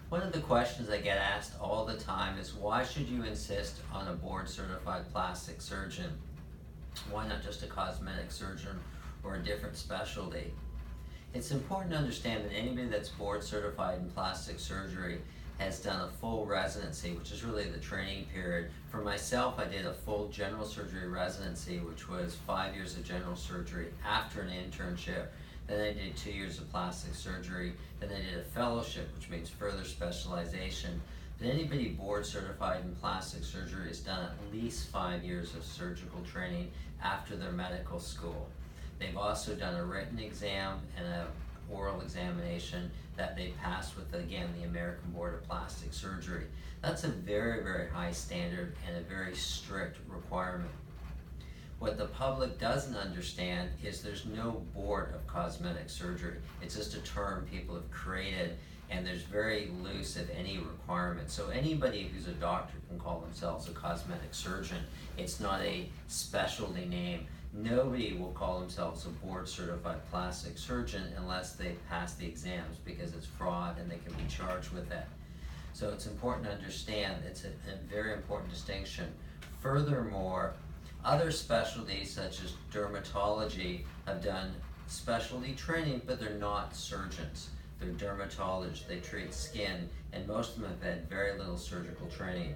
One of the questions I get asked all the time is, why should you insist on a board certified plastic surgeon? Why not just a cosmetic surgeon or a different specialty? It's important to understand that anybody that's board certified in plastic surgery has done a full residency, which is really the training period. For myself, I did a full general surgery residency, which was 5 years of general surgery after an internship. Then I did 2 years of plastic surgery. Then I did a fellowship, which means further specialization. But anybody board certified in plastic surgery has done at least 5 years of surgical training after their medical school. They've also done a written exam and an oral examination that they passed with, again, the American Board of Plastic Surgery. That's a very, very high standard and a very strict requirement. What the public doesn't understand is there's no board of cosmetic surgery. It's just a term people have created, and there's very loose, if any, requirements. So anybody who's a doctor can call themselves a cosmetic surgeon. It's not a specialty name. Nobody will call themselves a board certified plastic surgeon unless they pass the exams, because it's fraud and they can be charged with that. So it's important to understand it's a very important distinction. Furthermore, other specialties such as dermatology have done specialty training, but they're not surgeons. They're dermatologists, they treat skin, and most of them have had very little surgical training.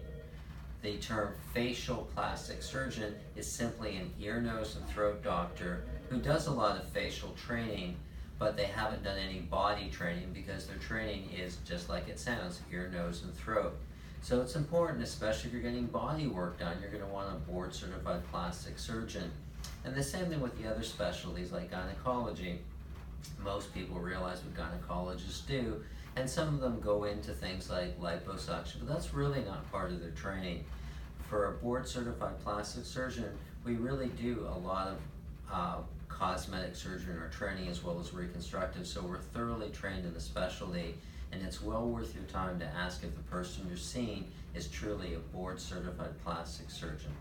The term facial plastic surgeon is simply an ear, nose, and throat doctor who does a lot of facial training, but they haven't done any body training because their training is just like it sounds, ear, nose, and throat. So it's important, especially if you're getting body work done, you're going to want a board certified plastic surgeon. And the same thing with the other specialties like gynecology. Most people realize what gynecologists do, and some of them go into things like liposuction, but that's really not part of their training. For a board certified plastic surgeon, we really do a lot of cosmetic surgery in our training as well as reconstructive, so we're thoroughly trained in the specialty, and it's well worth your time to ask if the person you're seeing is truly a board certified plastic surgeon.